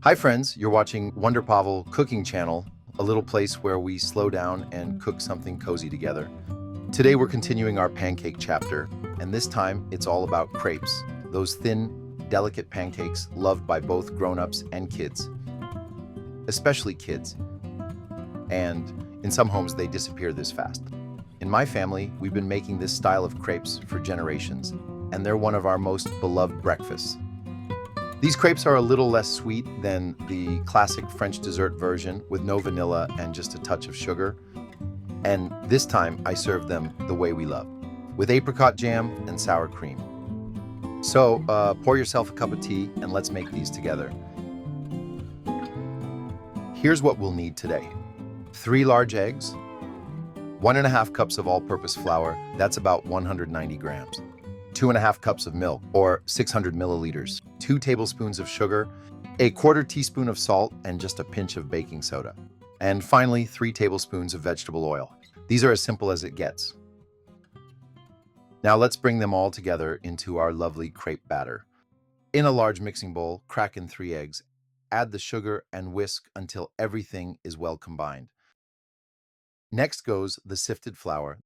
Hi friends, you're watching Wonder Pavel Cooking Channel, a little place where we slow down and cook something cozy together. Today we're continuing our pancake chapter, and this time it's all about crepes, those thin, delicate pancakes loved by both grown-ups and kids, especially kids. And in some homes they disappear this fast. In my family, we've been making this style of crepes for generations, and they're one of our most beloved breakfasts. These crepes are a little less sweet than the classic French dessert version with no vanilla and just a touch of sugar. And this time I served them the way we love, with apricot jam and sour cream. So pour yourself a cup of tea and let's make these together. Here's what we'll need today. 3 large eggs, 1.5 cups of all-purpose flour, that's about 190 grams. 2.5 cups of milk, or 600 milliliters, 2 tablespoons of sugar, a 1/4 teaspoon of salt, and just a pinch of baking soda. And finally, 3 tablespoons of vegetable oil. These are as simple as it gets. Now let's bring them all together into our lovely crepe batter. In a large mixing bowl, crack in 3 eggs, add the sugar and whisk until everything is well combined. Next goes the sifted flour,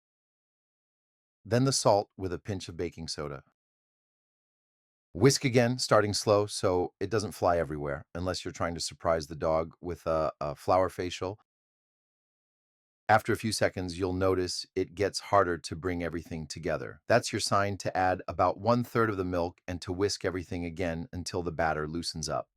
then the salt with a pinch of baking soda. Whisk again, starting slow so it doesn't fly everywhere, unless you're trying to surprise the dog with a flour facial. After a few seconds, you'll notice it gets harder to bring everything together. That's your sign to add about 1/3 of the milk and to whisk everything again until the batter loosens up.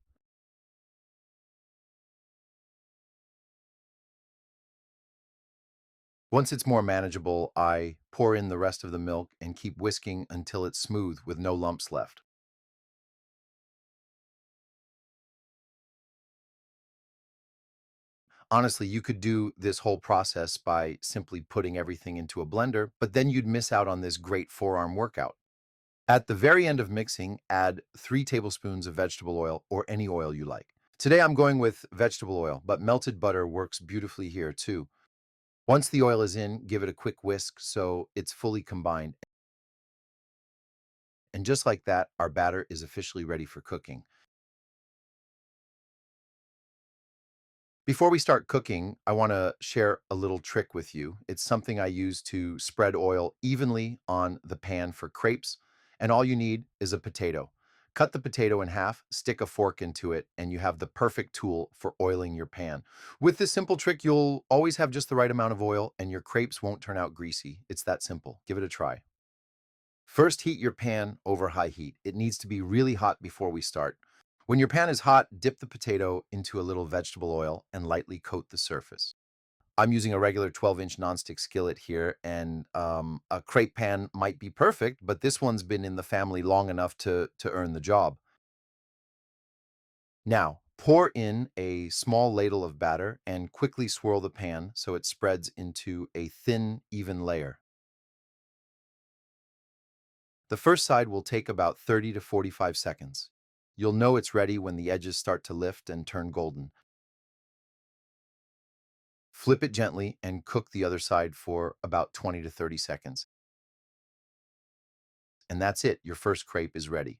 Once it's more manageable, I pour in the rest of the milk and keep whisking until it's smooth with no lumps left. Honestly, you could do this whole process by simply putting everything into a blender, but then you'd miss out on this great forearm workout. At the very end of mixing, add 3 tablespoons of vegetable oil or any oil you like. Today I'm going with vegetable oil, but melted butter works beautifully here too. Once the oil is in, give it a quick whisk so it's fully combined. And just like that, our batter is officially ready for cooking. Before we start cooking, I want to share a little trick with you. It's something I use to spread oil evenly on the pan for crepes, and all you need is a potato. Cut the potato in half, stick a fork into it, and you have the perfect tool for oiling your pan. With this simple trick, you'll always have just the right amount of oil, and your crepes won't turn out greasy. It's that simple. Give it a try. First, heat your pan over high heat. It needs to be really hot before we start. When your pan is hot, dip the potato into a little vegetable oil and lightly coat the surface. I'm using a regular 12-inch nonstick skillet here, and a crepe pan might be perfect, but this one's been in the family long enough to earn the job. Now, pour in a small ladle of batter and quickly swirl the pan so it spreads into a thin, even layer. The first side will take about 30 to 45 seconds. You'll know it's ready when the edges start to lift and turn golden. Flip it gently and cook the other side for about 20 to 30 seconds. And that's it, your first crepe is ready.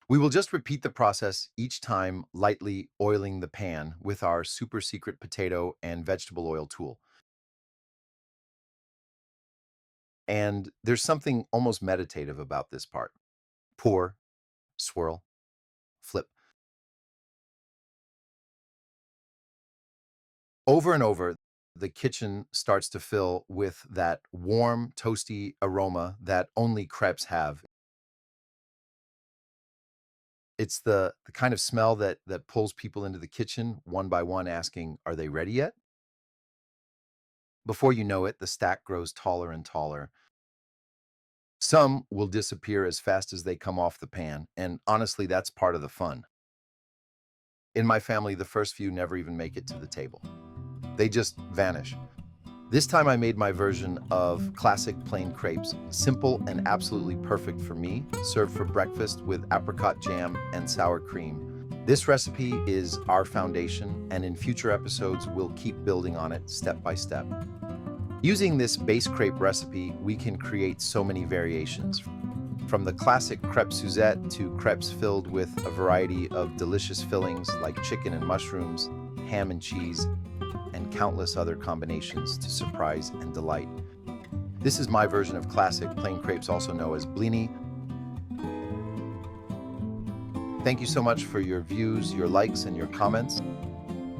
We will just repeat the process each time, lightly oiling the pan with our super secret potato and vegetable oil tool. And there's something almost meditative about this part. Pour, swirl, flip. Over and over, the kitchen starts to fill with that warm, toasty aroma that only crepes have. It's the kind of smell that pulls people into the kitchen one by one asking, "Are they ready yet?" Before you know it, the stack grows taller and taller. Some will disappear as fast as they come off the pan, and honestly, that's part of the fun. In my family, the first few never even make it to the table. They just vanish. This time I made my version of classic plain crepes, simple and absolutely perfect for me, served for breakfast with apricot jam and sour cream. This recipe is our foundation, and in future episodes, we'll keep building on it step by step. Using this base crepe recipe, we can create so many variations. From the classic crepe Suzette to crepes filled with a variety of delicious fillings like chicken and mushrooms, ham and cheese, and countless other combinations to surprise and delight. This is my version of classic plain crepes, also known as blini. Thank you so much for your views, your likes, and your comments.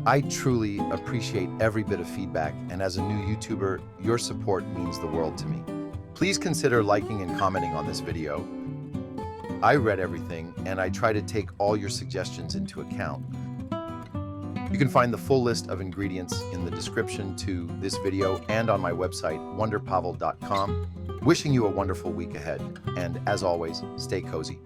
I truly appreciate every bit of feedback, and as a new YouTuber, your support means the world to me. Please consider liking and commenting on this video. I read everything, and I try to take all your suggestions into account. You can find the full list of ingredients in the description to this video and on my website, wonderpavel.com. Wishing you a wonderful week ahead, and as always, stay cozy.